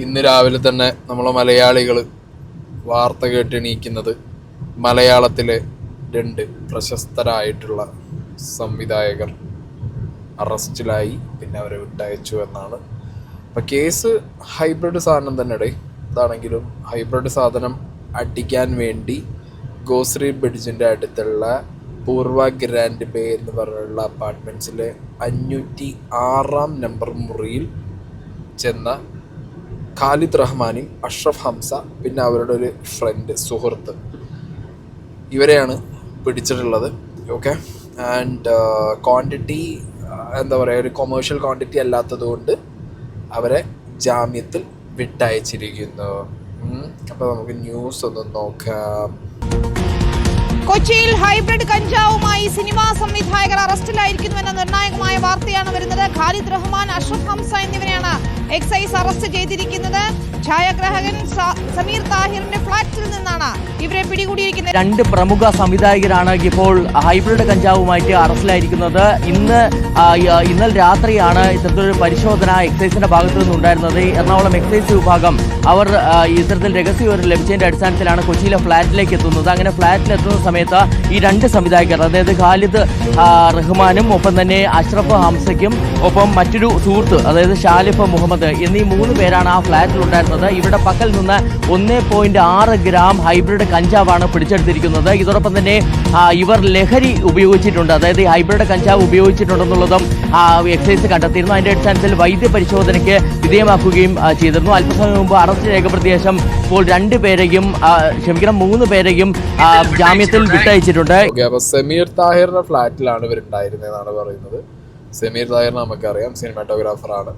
ഇന്ന് രാവിലെ തന്നെ നമ്മളെ മലയാളികൾ വാർത്ത കേട്ടെണീക്കുന്നത് മലയാളത്തിലെ 2 പ്രശസ്തരായിട്ടുള്ള സംവിധായകർ അറസ്റ്റിലായി, പിന്നെ അവരെ വിട്ടയച്ചു എന്നാണ്. അപ്പം കേസ് ഹൈബ്രിഡ് സാധനം തന്നെ ഇതാണെങ്കിലും ഹൈബ്രിഡ് സാധനം അടിക്കാൻ വേണ്ടി ഗോശ്രീ ബ്രിഡ്ജിൻ്റെ അടുത്തുള്ള പൂർവ ഗ്രാൻഡ് ബേ എന്ന് പറഞ്ഞുള്ള അപ്പാർട്ട്മെൻറ്റ്സിലെ 506 നമ്പർ മുറിയിൽ ചെന്ന ഖാലിദ് റഹ്മാനും അഷ്റഫ് ഹംസ, പിന്നെ അവരുടെ ഒരു ഫ്രണ്ട് സുഹൃത്ത്, ഇവരെയാണ് പിടിച്ചിട്ടുള്ളത്. ഓക്കെ, ആൻഡ് ക്വാണ്ടിറ്റി എന്താ പറയുക, ഒരു കൊമേഴ്ഷ്യൽ ക്വാണ്ടിറ്റി അല്ലാത്തത് കൊണ്ട് അവരെ ജാമ്യത്തിൽ വിട്ടയച്ചിരിക്കുന്നു. അപ്പോൾ നമുക്ക് ന്യൂസ് ഒന്ന് നോക്കാം. കൊച്ചിയിൽ ഹൈബ്രിഡ് കഞ്ചാവുമായി സിനിമാ സംവിധായകർ അറസ്റ്റിലായിരിക്കുന്നുവെന്ന നിർണായകമായ വാർത്തയാണ് വരുന്നത്. ഖാലിദ് റഹ്മാൻ, അഷ്റഫ് ഹംസ എന്നിവരെയാണ് എക്സൈസ് അറസ്റ്റ് ചെയ്തിരിക്കുന്നത്. ഛായാഗ്രാഹകൻ സമീർ താഹിറിന്റെ ഫ്ളാറ്റിൽ നിന്നാണ് ഇവരെ പിടികൂടിയിരിക്കുന്നത്. 2 പ്രമുഖ സംവിധായകരാണ് ഇപ്പോൾ ഹൈബ്രിഡ് കഞ്ചാവുമായിട്ട് അറസ്റ്റിലായിരിക്കുന്നത്. ഇന്നലെ രാത്രിയാണ് ഇത്തരത്തിലൊരു പരിശോധന എക്സൈസിന്റെ ഭാഗത്തു നിന്നുണ്ടായിരുന്നത്. എറണാകുളം എക്സൈസ് വിഭാഗം അവർ ഇത്തരത്തിൽ രഹസ്യവിവരം ലഭിച്ചതിന്റെ അടിസ്ഥാനത്തിലാണ് കൊച്ചിയിലെ ഫ്ളാറ്റിലേക്ക് എത്തുന്നത്. അങ്ങനെ ഫ്ളാറ്റിലെത്തുന്ന സമയത്ത് ഈ 2 സംവിധായകർ, അതായത് ഖാലിദ് റഹ്മാനും ഒപ്പം തന്നെ അഷ്റഫ് ഹംസയ്ക്കും ഒപ്പം മറ്റൊരു സുഹൃത്ത് അതായത് ഷാലിഫ് മുഹമ്മദ് എന്നീ 3 പേരാണ് ആ ഫ്ളാറ്റിൽ ഉണ്ടായിരുന്നത്. ഇവരുടെ പക്കൽ നിന്ന് 1.6 ഗ്രാം ഹൈബ്രിഡ് കഞ്ചാവാണ് പിടിച്ചെടുത്തിരിക്കുന്നത്. ഇതോടൊപ്പം തന്നെ ഇവർ ലഹരി ഉപയോഗിച്ചിട്ടുണ്ട്, അതായത് ഈ ഹൈബ്രിഡ് കഞ്ചാവ് ഉപയോഗിച്ചിട്ടുണ്ടെന്നുള്ളതും എക്സൈസ് കണ്ടെത്തിയിരുന്നു. അതിന്റെ അടിസ്ഥാനത്തിൽ വൈദ്യ പരിശോധനയ്ക്ക് വിധേയമാക്കുകയും ചെയ്തിരുന്നു. അല്പസമയം മുമ്പ് അറസ്റ്റ് രേഖപ്പെടുത്തിയ ശേഷം ഇപ്പോൾ 3 പേരെയും ജാമ്യത്തിൽ വിട്ടയച്ചിട്ടുണ്ട്. സമീർ താഹിറിന്റെ ഫ്ലാറ്റിലാണ് ഇവരുണ്ടായിരുന്നതെന്നാണ് പറയുന്നത്. സമീർ താഹിറിനെ നമുക്കറിയാം, സിനിമാറ്റോഗ്രാഫറാണ്.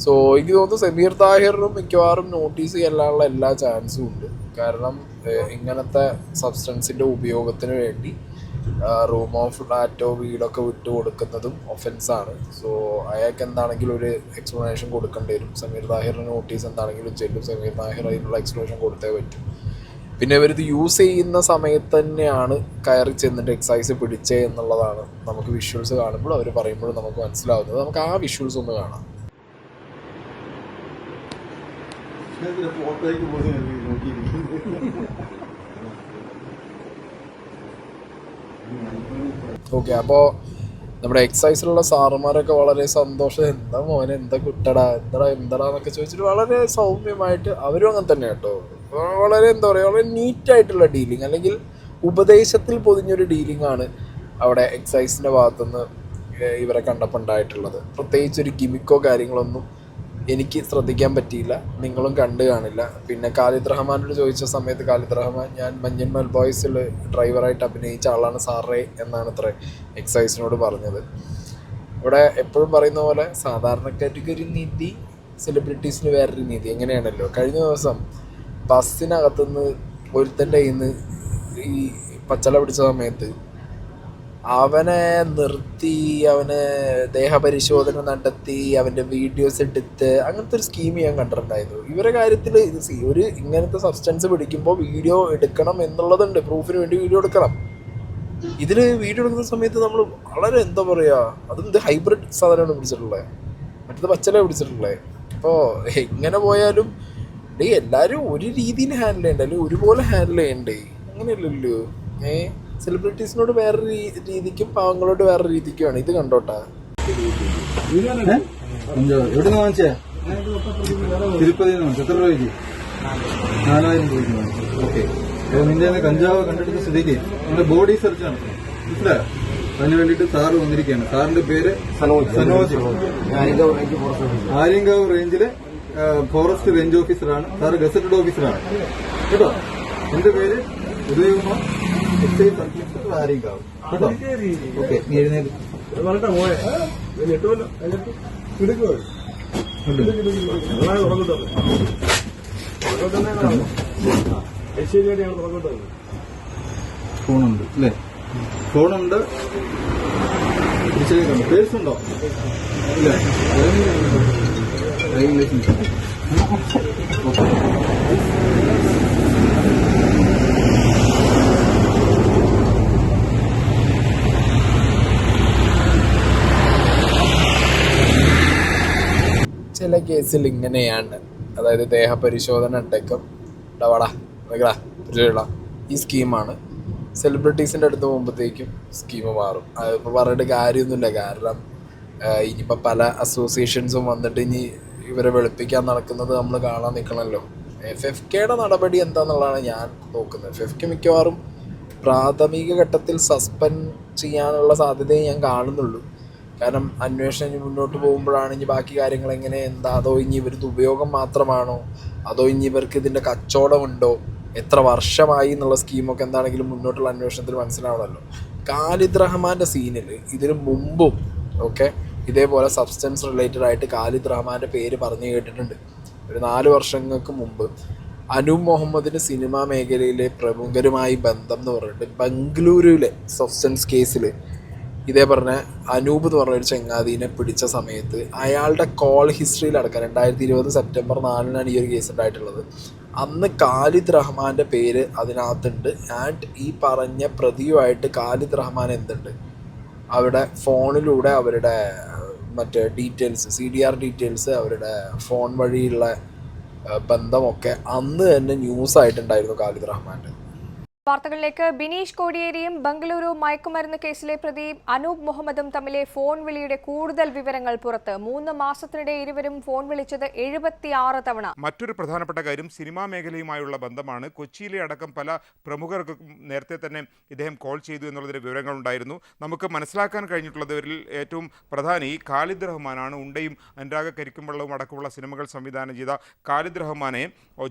സോ എനിക്ക് തോന്നുന്നു സമീർ താഹിറിനും മിക്കവാറും നോട്ടീസ് ചെയ്യാനുള്ള എല്ലാ ചാൻസും ഉണ്ട്. കാരണം ഇങ്ങനത്തെ സബ്സ്റ്റൻസിൻ്റെ ഉപയോഗത്തിന് വേണ്ടി റൂമോ ഫ്ലാറ്റോ വീടൊക്കെ വിട്ടു കൊടുക്കുന്നതും ഒഫൻസാണ്. സോ അയാൾക്ക് എന്താണെങ്കിലും ഒരു എക്സ്പ്ലനേഷൻ കൊടുക്കേണ്ടി വരും. സമീർ താഹിറിന് നോട്ടീസ് എന്താണെങ്കിലും ചെല്ലും. സമീർ താഹിർ അതിനുള്ള എക്സ്പ്ലനേഷൻ കൊടുത്തേ പറ്റും. പിന്നെ ഇവരിത് യൂസ് ചെയ്യുന്ന സമയത്ത് തന്നെയാണ് കയറി ചെന്നിട്ട് എക്സൈസ് പിടിച്ചേ എന്നുള്ളതാണ് നമുക്ക് വിഷ്വൽസ് കാണുമ്പോൾ അവർ പറയുമ്പോഴും നമുക്ക് മനസ്സിലാവുന്നത്. നമുക്ക് ആ വിഷ്വൽസ് ഒന്ന് കാണാം. ഓക്കെ, അപ്പോൾ നമ്മുടെ എക്സൈസിലുള്ള സാറുമാരൊക്കെ വളരെ സന്തോഷം, എന്താ മോനെ, എന്താ കുട്ടടാ, എന്താടാന്നൊക്കെ ചോദിച്ചിട്ട് വളരെ സൗമ്യമായിട്ട് അവരും അങ്ങനെ തന്നെ കേട്ടോ. വളരെ എന്താ പറയുക, വളരെ നീറ്റായിട്ടുള്ള ഡീലിങ്, അല്ലെങ്കിൽ ഉപദേശത്തിൽ പൊതിഞ്ഞൊരു ഡീലിംഗ് ആണ് അവിടെ എക്സൈസിൻ്റെ ഭാഗത്തുനിന്ന് ഇവരെ കണ്ടപ്പോൾ ഉണ്ടായിട്ടുള്ളത്. പ്രത്യേകിച്ചൊരു ഗിമിക്കോ കാര്യങ്ങളൊന്നും എനിക്ക് ശ്രദ്ധിക്കാൻ പറ്റിയില്ല, നിങ്ങളും കണ്ടു കാണില്ല. പിന്നെ ഖാലിദ് റഹ്മാനോട് ചോദിച്ച സമയത്ത് ഖാലിദ് റഹ്മാൻ ഞാൻ മഞ്ഞന്മൽ ബോയ്സിൽ ഡ്രൈവറായിട്ട് അഭിനയിച്ച ആളാണ് സാറേ എന്നാണ് ഇത്ര എക്സൈസിനോട് പറഞ്ഞത്. ഇവിടെ എപ്പോഴും പറയുന്ന പോലെ സാധാരണക്കാർക്ക് ഒരു നീതി, സെലിബ്രിറ്റീസിന് വേറൊരു നീതി, എങ്ങനെയാണല്ലോ. കഴിഞ്ഞ ദിവസം ബസ്സിനകത്തുനിന്ന് ഒരുത്തൻ്റെ കയ്യിൽ നിന്ന് ഈ പച്ചല പിടിച്ച സമയത്ത് അവനെ നിർത്തി, അവന് ദേഹപരിശോധന നടത്തി, അവൻ്റെ വീഡിയോസ് എടുത്ത്, അങ്ങനത്തെ ഒരു സ്കീം ഞാൻ കണ്ടിട്ടുണ്ടായിരുന്നു. ഇവരുടെ കാര്യത്തിൽ ഒരു ഇങ്ങനത്തെ സബ്സ്റ്റൻസ് പിടിക്കുമ്പോൾ വീഡിയോ എടുക്കണം എന്നുള്ളതുണ്ട്, പ്രൂഫിന് വേണ്ടി വീഡിയോ എടുക്കണം. ഇതിൽ വീഡിയോ എടുക്കുന്ന സമയത്ത് നമ്മൾ വളരെ എന്താ പറയുക, അതും ഇത് ഹൈബ്രിഡ് സാധനമാണ് പിടിച്ചിട്ടുള്ളത്, മറ്റത് പച്ചല പിടിച്ചിട്ടുള്ളത്. അപ്പോൾ എങ്ങനെ പോയാലും എല്ലാവരും ഒരു രീതിയിൽ ഹാൻഡിൽ ചെയ്യണ്ടേ, അല്ലെങ്കിൽ ഒരുപോലെ ഹാൻഡിൽ ചെയ്യണ്ടേ, അങ്ങനെയല്ലല്ലോ. സെലിബ്രിറ്റീസിനോട് വേറൊരു രീതിക്കും പാവങ്ങളോട് വേറൊരു രീതിക്കുമാണ്. ഇത് കണ്ടോട്ടാ. എവിടെ വാങ്ങിച്ചേ? തിരുപ്പതി എത്ര രൂപയ്ക്ക്? 4000 രൂപയ്ക്ക് വാങ്ങിച്ചു. ഓക്കെ, നിന്റെ കഞ്ചാവ് കണ്ടെടുത്ത സ്ഥിതിക്ക് നിന്റെ ബോഡി സെർച്ച് നടത്തണം, മനസ്സിലായോ? അതിന് വേണ്ടിയിട്ട് സാറ് വന്നിരിക്കുകയാണ്. സാറിന്റെ പേര് സനോജ്, ആര്യങ്കാവ് റേഞ്ചിലെ ഫോറസ്റ്റ് റേഞ്ച് ഓഫീസറാണ്. സാറ് ഗസറ്റഡ് ഓഫീസറാണ് കേട്ടോ. എന്റെ പേര് Udayakumar, excise sub inspector Aryankavu കേട്ടോ. ഓക്കെ, നീ എഴുന്നേറ്റ് ഫോണുണ്ട് അല്ലേ? ഫോണുണ്ട്, പേഴ്സുണ്ടോ? ഇല്ല, ഡ്രൈവിംഗ് ലൈസൻസ്. ചില കേസിൽ ഇങ്ങനെയാണ്. അതായത് ദേഹപരിശോധന അടക്കം ഈ സ്കീമാണ്. സെലിബ്രിറ്റീസിൻ്റെ അടുത്ത് പോകുമ്പോഴത്തേക്കും സ്കീം മാറും. അതിപ്പോൾ പറഞ്ഞിട്ട് കാര്യമൊന്നുമില്ല. കാരണം ഇനിയിപ്പോൾ പല അസോസിയേഷൻസും വന്നിട്ട് ഇനി ഇവരെ വെളുപ്പിക്കാൻ നടക്കുന്നത് നമ്മൾ കാണാൻ നിൽക്കണമല്ലോ. FFKയുടെ നടപടി എന്താണെന്നുള്ളതാണ് ഞാൻ നോക്കുന്നത്. FFK മിക്കവാറും പ്രാഥമിക ഘട്ടത്തിൽ സസ്പെൻഡ് ചെയ്യാനുള്ള സാധ്യതയെ ഞാൻ കാണുന്നുള്ളൂ. കാരണം അന്വേഷണം ഇനി മുന്നോട്ട് പോകുമ്പോഴാണ് ഇനി ബാക്കി കാര്യങ്ങൾ എങ്ങനെ എന്താ, അതോ ഇനി ഇവരുടെ ഉപയോഗം മാത്രമാണോ, അതോ ഇനി ഇവർക്ക് ഇതിൻ്റെ കച്ചവടമുണ്ടോ, എത്ര വർഷമായി എന്നുള്ള സ്കീമൊക്കെ എന്താണെങ്കിലും മുന്നോട്ടുള്ള അന്വേഷണത്തിൽ മനസ്സിലാവണമല്ലോ. ഖാലിദ് റഹ്മാൻ്റെ സീനിൽ ഇതിനു മുമ്പും ഒക്കെ ഇതേപോലെ സബ്സ്റ്റൻസ് റിലേറ്റഡ് ആയിട്ട് ഖാലിദ് റഹ്മാൻ്റെ പേര് പറഞ്ഞു കേട്ടിട്ടുണ്ട്. ഒരു 4 വർഷങ്ങൾക്ക് മുമ്പ് അനൂപ് മുഹമ്മദിന് സിനിമാ മേഖലയിലെ പ്രമുഖരുമായി ബന്ധം എന്ന് പറഞ്ഞിട്ട് ബംഗളൂരുവിലെ സബ്സ്റ്റൻസ് കേസിൽ ഇതേ പറഞ്ഞ അനൂപ് എന്ന് പറഞ്ഞൊരു ചങ്ങാതിനെ പിടിച്ച സമയത്ത് അയാളുടെ കോൾ ഹിസ്റ്ററിയിലടക്കം 2020 സെപ്റ്റംബർ 4 ഈ ഒരു കേസ് ഉണ്ടായിട്ടുള്ളത്. അന്ന് ഖാലിദ് റഹ്മാൻ്റെ പേര് അതിനകത്തുണ്ട്. ആൻഡ് ഈ പറഞ്ഞ പ്രതിയുമായിട്ട് ഖാലിദ് റഹ്മാൻ എന്തുണ്ട്, അവിടെ ഫോണിലൂടെ അവരുടെ മറ്റേ ഡീറ്റെയിൽസ്, CDR ഡീറ്റെയിൽസ്, അവരുടെ ഫോൺ വഴിയുള്ള ബന്ധമൊക്കെ അന്ന് തന്നെ ന്യൂസായിട്ടുണ്ടായിരുന്നു ഖാലിദ് റഹ്മാൻ്റെ. വാർത്തകളിലേക്ക്. ബിനീഷ് കോടിയേരിയും ബംഗളൂരു മയക്കുമരുന്ന് കേസിലെ പ്രതി അനൂപ് മുഹമ്മദും തമ്മിലെ ഫോൺ വിളിയുടെ കൂടുതൽ വിവരങ്ങൾ പുറത്ത്. 3 മാസത്തിനിടെ ഇരുവരും ഫോൺ വിളിച്ചത് 76 തവണ. മറ്റൊരു പ്രധാനപ്പെട്ട കാര്യം സിനിമാ മേഖലയുമായുള്ള ബന്ധമാണ്. കൊച്ചിയിലെ അടക്കം പല പ്രമുഖർക്കും നേരത്തെ തന്നെ ഇദ്ദേഹം കോൾ ചെയ്തു എന്നുള്ളതിന് വിവരങ്ങളുണ്ടായിരുന്നു. നമുക്ക് മനസ്സിലാക്കാൻ കഴിഞ്ഞിട്ടുള്ളവരിൽ ഏറ്റവും പ്രധാനി ഖാലിദ് റഹ്മാനാണ്. ഉണ്ടയും അനുരാഗ കരിക്കുംവെള്ളവും അടക്കമുള്ള സിനിമകൾ സംവിധാനം ചെയ്ത ഖാലിദ് റഹ്മാനെ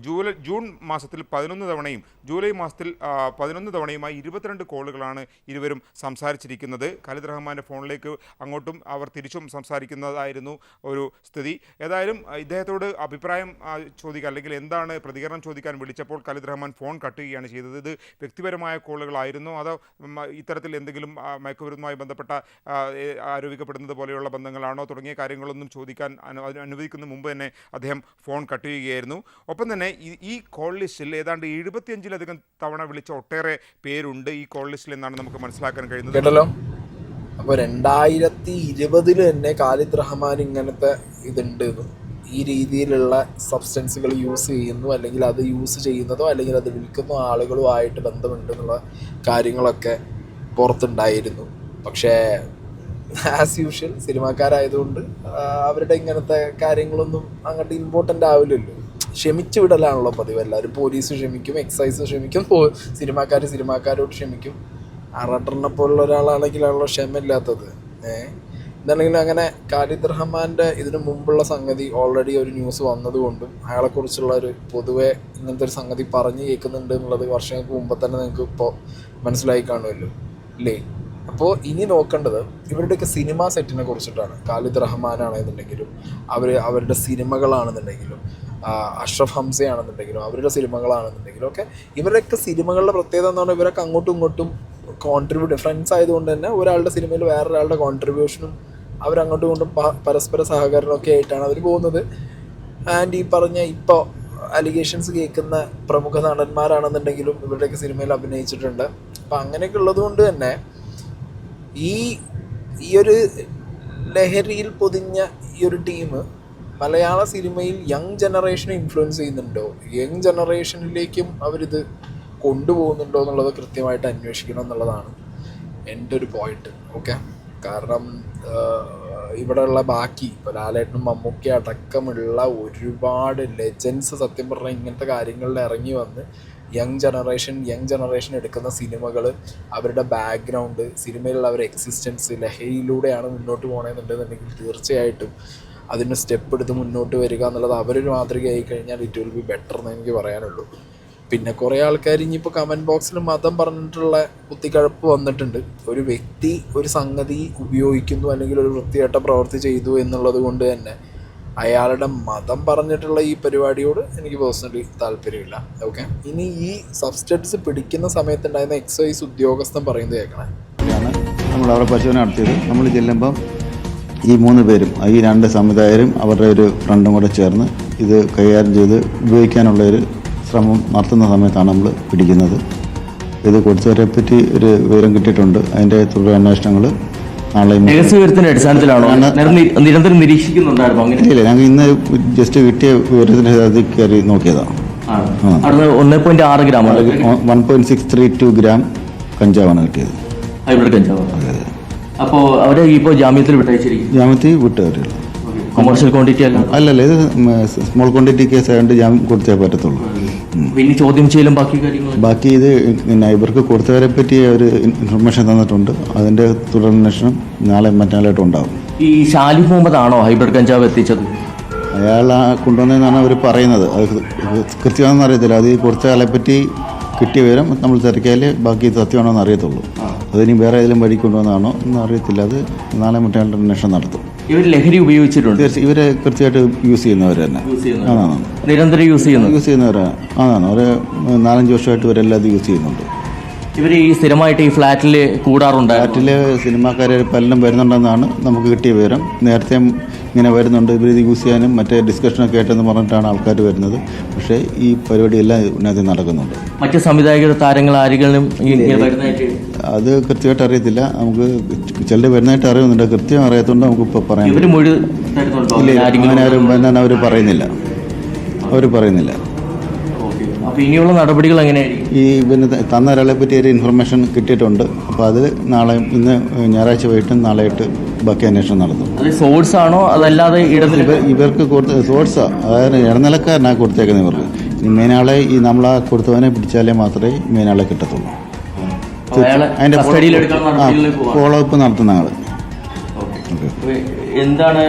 ജൂൺ മാസത്തിൽ 11 തവണയും ജൂലൈ മാസത്തിൽ 11 തവണയുമായി 22 കോളുകളാണ് ഇരുവരും സംസാരിച്ചിരിക്കുന്നത്. ഖാലിദ് റഹ്മാൻ്റെ ഫോണിലേക്ക് അങ്ങോട്ടും അവർ തിരിച്ചും സംസാരിക്കുന്നതായിരുന്നു ഒരു സ്ഥിതി. ഏതായാലും ഇദ്ദേഹത്തോട് അഭിപ്രായം ചോദിക്കാൻ അല്ലെങ്കിൽ എന്താണ് പ്രതികരണം ചോദിക്കാൻ വിളിച്ചപ്പോൾ ഖാലിദ് റഹ്മാൻ ഫോൺ കട്ട് ചെയ്യുകയാണ് ചെയ്തത്. ഇത് വ്യക്തിപരമായ കോളുകളായിരുന്നോ അതോ ഇത്തരത്തിൽ എന്തെങ്കിലും മയക്കുമരുന്നുമായി ബന്ധപ്പെട്ട ആരോപിക്കപ്പെടുന്നത് പോലെയുള്ള ബന്ധങ്ങളാണോ തുടങ്ങിയ കാര്യങ്ങളൊന്നും ചോദിക്കാൻ അനുവദിക്കുന്ന മുമ്പ് തന്നെ അദ്ദേഹം ഫോൺ കട്ട് ചെയ്യുകയായിരുന്നു. ഒപ്പം തന്നെ ഈ കോൾ ലിസ്റ്റിൽ ഏതാണ്ട് 75-ലധികം തവണ വിളിച്ച ഒട്ടേറെ പേരുണ്ട് ഈ കോൾ ലിസ്റ്റിൽ എന്നാണ് നമുക്ക് മനസ്സിലാക്കാൻ കഴിയുന്നത്. കേട്ടല്ലോ. അപ്പോൾ 2020 തന്നെ ഖാലിദ് റഹ്മാൻ ഇങ്ങനത്തെ ഇതുണ്ട്, ഈ രീതിയിലുള്ള സബ്സ്റ്റൻസുകൾ യൂസ് ചെയ്യുന്നു, അല്ലെങ്കിൽ അത് യൂസ് ചെയ്യുന്നതോ അല്ലെങ്കിൽ അത് വിൽക്കുന്ന ആളുകളുമായിട്ട് ബന്ധമുണ്ട് എന്നുള്ള കാര്യങ്ങളൊക്കെ പുറത്തുണ്ടായിരുന്നു. പക്ഷേ ആസ് യൂഷ്വൽ സിനിമാക്കാരായതുകൊണ്ട് അവരുടെ ഇങ്ങനത്തെ കാര്യങ്ങളൊന്നും അങ്ങോട്ട് ഇമ്പോർട്ടൻ്റ് ആവില്ലല്ലോ. ക്ഷമിച്ചു വിടലാണല്ലോ പതിവ്. എല്ലാവരും പോലീസ് ക്ഷമിക്കും, എക്സൈസ് ക്ഷമിക്കും, സിനിമാക്കാരോട് ക്ഷമിക്കും. അറട്ടറിനെ പോലുള്ള ഒരാളാണെങ്കിലാണല്ലോ ക്ഷമയില്ലാത്തത്. എന്താണെങ്കിലും അങ്ങനെ ഖാലിദ് റഹ്മാൻ്റെ ഇതിനു മുമ്പുള്ള സംഗതി ഓൾറെഡി ഒരു ന്യൂസ് വന്നതുകൊണ്ടും അയാളെക്കുറിച്ചുള്ള ഒരു പൊതുവെ ഇങ്ങനത്തെ ഒരു സംഗതി പറഞ്ഞു കേൾക്കുന്നുണ്ട് എന്നുള്ളത് വർഷങ്ങൾക്ക് മുമ്പ് തന്നെ നിങ്ങൾക്ക് ഇപ്പോൾ മനസ്സിലായി കാണുമല്ലോ അല്ലേ. അപ്പോൾ ഇനി നോക്കേണ്ടത് ഇവരുടെയൊക്കെ സിനിമാ സെറ്റിനെ കുറിച്ചിട്ടാണ്. ഖാലിദ് റഹ്മാനാണെന്നുണ്ടെങ്കിലും അവരുടെ സിനിമകളാണെന്നുണ്ടെങ്കിലും അഷ്റഫ് ഹംസയാണെന്നുണ്ടെങ്കിലും അവരുടെ സിനിമകളാണെന്നുണ്ടെങ്കിലും ഒക്കെ ഇവരുടെയൊക്കെ സിനിമകളുടെ പ്രത്യേകത എന്ന് പറഞ്ഞാൽ ഇവരൊക്കെ അങ്ങോട്ടും ഇങ്ങോട്ടും ഫ്രണ്ട്സ് ആയതുകൊണ്ട് തന്നെ ഒരാളുടെ സിനിമയിൽ വേറൊരാളുടെ കോൺട്രിബ്യൂഷനും അവരങ്ങോട്ടും ഇങ്ങോട്ടും പരസ്പര സഹകരണമൊക്കെ ആയിട്ടാണ് അവർ പോകുന്നത്. ആൻഡ് ഈ പറഞ്ഞ ഇപ്പോൾ അലിഗേഷൻസ് കേൾക്കുന്ന പ്രമുഖ നടന്മാരാണെന്നുണ്ടെങ്കിലും ഇവരുടെയൊക്കെ സിനിമയിൽ അഭിനയിച്ചിട്ടുണ്ട്. അപ്പം അങ്ങനെയൊക്കെ ഉള്ളതുകൊണ്ട് തന്നെ ഈ ഒരു ലഹരിയിൽ പൊതിഞ്ഞ ഈ ഒരു ടീം മലയാള സിനിമയിൽ യങ് ജനറേഷനെ ഇൻഫ്ലുവൻസ് ചെയ്യുന്നുണ്ടോ, യങ് ജനറേഷനിലേക്കും അവരിത് കൊണ്ടുപോകുന്നുണ്ടോ എന്നുള്ളത് കൃത്യമായിട്ട് അന്വേഷിക്കണം എന്നുള്ളതാണ് എൻ്റെ ഒരു പോയിന്റ്. ഓക്കെ, കാരണം ഇവിടെയുള്ള ബാക്കി ഇപ്പോൾ ലാലേട്ടനും മമ്മൂട്ടി അടക്കമുള്ള ഒരുപാട് ലെജൻസ് സത്യം പറഞ്ഞാൽ ഇങ്ങനത്തെ കാര്യങ്ങളിൽ ഇറങ്ങി വന്ന് യങ് ജനറേഷൻ എടുക്കുന്ന സിനിമകൾ, അവരുടെ ബാക്ക്ഗ്രൗണ്ട്, സിനിമയിലുള്ള അവരുടെ എക്സിസ്റ്റൻസ് ലഹരിയിലൂടെയാണ് മുന്നോട്ട് പോകണമെന്നുണ്ടെന്നുണ്ടെങ്കിൽ തീർച്ചയായിട്ടും അതിന് സ്റ്റെപ്പ് എടുത്ത് മുന്നോട്ട് വരിക എന്നുള്ളത് അവരൊരു മാതൃകയായി കഴിഞ്ഞാൽ ഇറ്റ് വിൽ ബി ബെറ്റർ എന്ന് എനിക്ക് പറയാനുള്ളൂ. പിന്നെ കുറേ ആൾക്കാർ ഇനിയിപ്പോൾ കമൻറ്റ് ബോക്സിൽ മതം പറഞ്ഞിട്ടുള്ള കുത്തിക്കഴപ്പ് വന്നിട്ടുണ്ട്. ഒരു വ്യക്തി ഒരു സംഗതി ഉപയോഗിക്കുന്നു അല്ലെങ്കിൽ ഒരു വൃത്തികെട്ട പ്രവൃത്തി ചെയ്തു എന്നുള്ളത് കൊണ്ട് തന്നെ അയാളുടെ മതം പറഞ്ഞിട്ടുള്ള ഈ പരിപാടിയോട് എനിക്ക് പേഴ്സണലി താല്പര്യമില്ല. ഓക്കെ, ഇനി ഈ സബ്സ്റ്റൻസ് പിടിക്കുന്ന സമയത്തുണ്ടായിരുന്ന എക്സൈസ് ഉദ്യോഗസ്ഥൻ പറയുന്നത് കേൾക്കണേ. നമ്മൾ അവരുടെ പരിശോധന നടത്തിയത്. നമ്മൾ ചെല്ലുമ്പം ഈ 3 പേരും, ഈ 2 സംവിധായകരും അവരുടെ ഒരു ഫ്രണ്ടും കൂടെ ചേർന്ന് ഇത് കൈകാര്യം ചെയ്ത് ഉപയോഗിക്കാനുള്ളൊരു ശ്രമം നടത്തുന്ന സമയത്താണ് നമ്മൾ പിടിക്കുന്നത്. ഇത് കൊടുത്തവരെ പറ്റി ഒരു വിവരം കിട്ടിയിട്ടുണ്ട്. അതിൻ്റെ തുടർ അന്വേഷണങ്ങൾ നാളെ രഹസ്യവിവരത്തിന്റെ അടിസ്ഥാനത്തിലാണോ നിരന്തരം നിരീക്ഷിക്കുന്നുണ്ടായിരുന്നു? അങ്ങനെ ഇല്ല, ഞങ്ങൾ ഇന്ന് ജസ്റ്റ് കിട്ടിയ വിവരത്തിന് അത് കയറി നോക്കിയതാണ്. 1.6 ഗ്രാം 1.632 ഗ്രാം കഞ്ചാവാണ് കിട്ടിയത്, ഹൈബ്രിഡ് കഞ്ചാവ്. അപ്പോ അവരെ ഇപ്പോ ജാമ്യത്തിൽ വിട്ടയച്ചിരിക്കും? ജാമ്യത്തിൽ വിട്ടുകാരില്ല. കൊമേഴ്ഷ്യൽ ക്വാണ്ടിറ്റി അല്ല? അല്ലല്ല, ഇത് സ്മോൾ ക്വാണ്ടിറ്റി കേസ് ആയതുകൊണ്ട് ജാമ്യം കൊടുത്തേ പറ്റത്തുള്ളൂ. പിന്നെ ചോദ്യം ചെയ്യലും ബാക്കി കാര്യങ്ങൾ ബാക്കി ഇത് പിന്നെ ഇവർക്ക് കൊടുത്തവരെ പറ്റി ഒരു ഇൻഫർമേഷൻ തന്നിട്ടുണ്ട്. അതിന്റെ തുടരന്വേഷണം നാളെ മറ്റന്നാളായിട്ട് ഉണ്ടാവും. ഈ ഷാലിഫ് മുഹമ്മദ് ആണോ ഹൈബ്രിഡ് കഞ്ചാവ് എത്തിച്ചത്? അയാൾ കൊണ്ടുവന്നതെന്നാണ് അവർ പറയുന്നത്. അത് കൃത്യമാണെന്ന് അറിയത്തില്ല. അത് കൊടുത്ത ആളെ പറ്റി കിട്ടിയ വിവരം നമ്മൾ തിരക്കിയാലേ ബാക്കി സത്യമാണോ എന്ന് അറിയത്തുള്ളൂ. അതിനി വേറെ ഏതെങ്കിലും വഴി കൊണ്ടുവന്നതാണോ എന്ന് അറിയത്തില്ല. അത് നാളെ മറ്റന്നാളുടെ അന്വേഷണം നടത്തും. ഇവർ ലഹരി ഉപയോഗിച്ചിട്ടുണ്ട്? തീർച്ചയായും ഇവരെ കൃത്യമായിട്ട് യൂസ് ചെയ്യുന്നവർ തന്നെ. അതാണ് നിരന്തരം യൂസ് ചെയ്യുന്നവരാണ്. അതാണ് ഒരു 4-5 വർഷമായിട്ട് ഇവരെല്ലാം അത് യൂസ് ചെയ്യുന്നുണ്ട്. ഇവർ ഈ സ്ഥിരമായിട്ട് ഈ ഫ്ലാറ്റിൽ കൂടാറുണ്ട്? ഫ്ലാറ്റിൽ സിനിമാക്കാരെ പലരും വരുന്നുണ്ടെന്നാണ് നമുക്ക് കിട്ടിയ വിവരം. നേരത്തെ ഇങ്ങനെ വരുന്നുണ്ട്, ഇവർ ഇത് യൂസ് ചെയ്യാനും മറ്റേ ഡിസ്കഷനൊക്കെ ആയിട്ടെന്ന് പറഞ്ഞിട്ടാണ് ആൾക്കാർ വരുന്നത്. പക്ഷേ ഈ പരിപാടിയെല്ലാം ഇതിനകത്ത് നടക്കുന്നുണ്ട്. മറ്റ് സംവിധായകരുടെ താരങ്ങൾ ആരെങ്കിലും അത് കൃത്യമായിട്ട് അറിയത്തില്ല. നമുക്ക് ചിലർ വരുന്നതായിട്ട് അറിയുന്നുണ്ട്, കൃത്യം അറിയാത്തതുകൊണ്ട് നമുക്ക് ഇപ്പോൾ പറയാം. ഇല്ല, അങ്ങനെ ആരും വന്നാൽ അവർ പറയുന്നില്ല. ഇനിയുള്ള നടപടികൾ എങ്ങനെയായിരിക്കും? ഈ പിന്നെ തന്ന ഒരാളെ പറ്റി ഒരു ഇൻഫർമേഷൻ കിട്ടിയിട്ടുണ്ട്. അപ്പോൾ അത് നാളെ ഇന്ന് ഞായറാഴ്ച വൈകിട്ടും നാളെയായിട്ട് ബാക്കി അന്വേഷണം നടത്തും. അത് സോഴ്സ് ആണോ അതല്ലാതെ ഇവർക്ക് കൊടുത്ത സോഴ്സാ, അതായത് ഇടനിലക്കാരനാണ് കൊടുത്തേക്കുന്നത് ഇവർക്ക്. മെയിനാളെ ഈ നമ്മളാ കൊടുത്തവനെ പിടിച്ചാലേ മാത്രമേ മെയിനാളെ കിട്ടത്തുള്ളൂ. അതിൻ്റെ ഫോളോ അപ്പ് നടത്തുന്ന ആൾ. എന്താണ്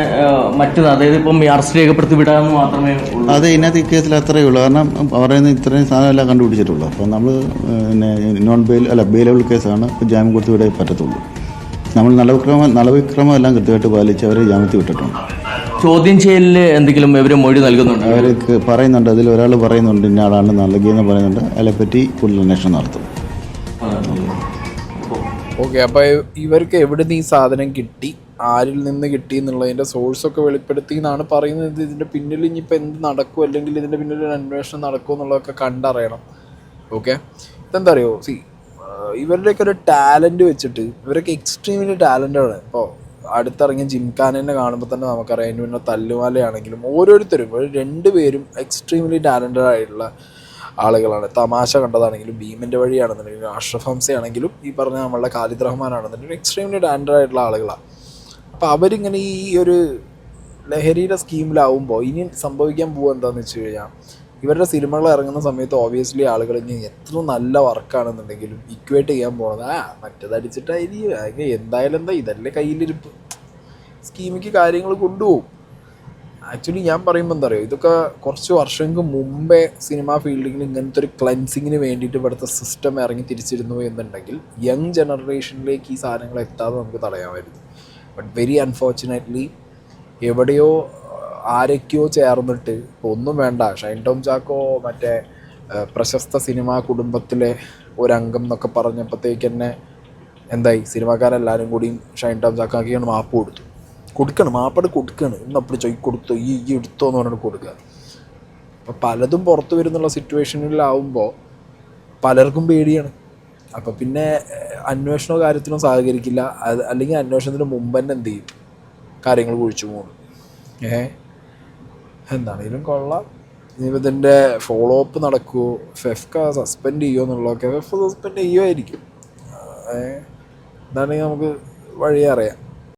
മറ്റത്? അതായത് ഇപ്പം അറസ്റ്റ് രേഖപ്പെടുത്തി വിടാമെന്ന് മാത്രമേ ഉള്ളൂ? അത് ഇതിനകത്ത് ഈ കേസിൽ അത്രയേ ഉള്ളൂ. കാരണം പറയുന്ന ഇത്രയും സാധനമെല്ലാം കണ്ടുപിടിച്ചിട്ടുള്ളൂ. അപ്പോൾ നമ്മൾ പിന്നെ ബെയിലബിൾ കേസാണ്. ഇപ്പോൾ ജാമ്യം കൊടുത്ത് വിടേ പറ്റത്തുള്ളൂ. നമ്മൾ നടപടിക്രമം എല്ലാം കൃത്യമായിട്ട് പാലിച്ച് അവരെ ജാമ്യത്തിൽ വിട്ടിട്ടുണ്ട്. ചോദ്യം ചെയ്യലിൽ എന്തെങ്കിലും ഇവർ മൊഴി നൽകുന്നുണ്ട്? അവർ പറയുന്നുണ്ട്, അതിൽ ഒരാൾ പറയുന്നുണ്ട് ഇന്ന ആളാണ് നൽകിയെന്ന് പറയുന്നുണ്ട്. അതിനെപ്പറ്റി കൂടുതൽ അന്വേഷണം നടത്തും. ഓക്കെ, അപ്പോൾ ഇവർക്ക് എവിടെ നിന്ന് ഈ സാധനം കിട്ടി, ആരിൽ നിന്ന് കിട്ടി എന്നുള്ളതിൻ്റെ സോഴ്സൊക്കെ വെളിപ്പെടുത്തി എന്നാണ് പറയുന്നത്. ഇതിൻ്റെ പിന്നിൽ ഇനിയിപ്പോൾ എന്ത് നടക്കും, അല്ലെങ്കിൽ ഇതിൻ്റെ പിന്നിൽ ഒരു അന്വേഷണം നടക്കുമോ എന്നുള്ളതൊക്കെ കണ്ടറിയണം. ഓക്കെ, ഇതെന്താ അറിയോ, ഇവരുടെയൊക്കെ ഒരു ടാലൻറ്റ് വെച്ചിട്ട് ഇവരൊക്കെ എക്സ്ട്രീംലി ടാലൻ്റാണ്. ഇപ്പോൾ അടുത്തിറങ്ങിയ ജിംഖാനെ കാണുമ്പോൾ തന്നെ നമുക്കറിയാം. അതിന് പിന്നെ തല്ലുമാലയാണെങ്കിലും ഓരോരുത്തരും 2 പേരും എക്സ്ട്രീംലി ടാലൻറ്റഡ് ആയിട്ടുള്ള ആളുകളാണ്. തമാശ കണ്ടതാണെങ്കിലും, ഭീമൻ്റെ വഴിയാണെന്നുണ്ടെങ്കിലും, അഷ്റഫ് ഹംസയാണെങ്കിലും, ഈ പറഞ്ഞ നമ്മളുടെ ഖാലിദ് റഹ്മാനാണെന്നുണ്ടെങ്കിലും എക്സ്ട്രീംലി ടാലൻറ്റഡ് ആയിട്ടുള്ള ആളുകളാണ്. അപ്പോൾ അവരിങ്ങനെ ഈ ഒരു ലഹരിയുടെ സ്കീമിലാവുമ്പോൾ ഇനി സംഭവിക്കാൻ പോകുക എന്താണെന്ന് വെച്ച് കഴിഞ്ഞാൽ, ഇവരുടെ സിനിമകൾ ഇറങ്ങുന്ന സമയത്ത് ഓബിയസ്ലി ആളുകൾ ഇനി എത്ര നല്ല വർക്കാണെന്നുണ്ടെങ്കിലും ഇക്വേറ്റ് ചെയ്യാൻ പോകുന്നത് മറ്റേതടിച്ചിട്ടായിരിക്കും. എന്തായാലും എന്താ, ഇതല്ലേ കയ്യിലിരിപ്പ്, സ്കീമിക്ക് കാര്യങ്ങൾ കൊണ്ടുപോകും. ആക്ച്വലി ഞാൻ പറയുമ്പോൾ എന്താ പറയുക, ഇതൊക്കെ കുറച്ച് വർഷങ്ങൾക്ക് മുമ്പേ സിനിമാ ഫീൽഡിൽ ഇങ്ങനത്തെ ഒരു ക്ലൻസിങ്ങിന് വേണ്ടിയിട്ട് ഇവിടുത്തെ സിസ്റ്റം ഇറങ്ങി തിരിച്ചിരുന്നു എന്നുണ്ടെങ്കിൽ യങ് ജനറേഷനിലേക്ക് ഈ സാധനങ്ങൾ എത്താതെ നമുക്ക് തടയാമായിരുന്നു. ബട്ട് വെരി അൺഫോർച്ചുനേറ്റ്ലി എവിടെയോ ആരൊക്കെയോ ചേർന്നിട്ട്, ഇപ്പോൾ ഒന്നും വേണ്ട, ഷൈൻ ടോം ചാക്കോ മറ്റേ പ്രശസ്ത സിനിമാ കുടുംബത്തിലെ ഒരംഗം എന്നൊക്കെ പറഞ്ഞപ്പോഴത്തേക്ക് തന്നെ എന്തായി, സിനിമാക്കാരെല്ലാവരും കൂടിയും ഷൈൻ ടോം ചാക്കോക്കാണ് മാപ്പട് കൊടുക്കണം ഇന്നപ്പോൾ കൊടുത്തോ ഈ എടുത്തോ എന്ന് പറഞ്ഞിട്ട് കൊടുക്കുക. അപ്പോൾ പലതും പുറത്തു വരുന്നുള്ള സിറ്റുവേഷനിലാവുമ്പോൾ പലർക്കും പേടിയാണ്. അപ്പോൾ പിന്നെ അന്വേഷണ കാര്യത്തിനും സഹകരിക്കില്ല. അല്ലെങ്കിൽ അന്വേഷണത്തിന് മുമ്പ് തന്നെ എന്ത് ചെയ്യും, കാര്യങ്ങൾ കുഴിച്ചു പോകും. എന്താണെങ്കിലും കൊള്ളാം. ഇനിയിപ്പോൾ ഇതിൻ്റെ ഫോളോ അപ്പ് നടക്കുമോ, ഫെഫ്ക സസ്പെൻഡ് ചെയ്യുമോ എന്നുള്ളതൊക്കെ സസ്പെൻഡ് ചെയ്യുമായിരിക്കും. എന്താണെങ്കിൽ നമുക്ക് വഴിയറിയാം.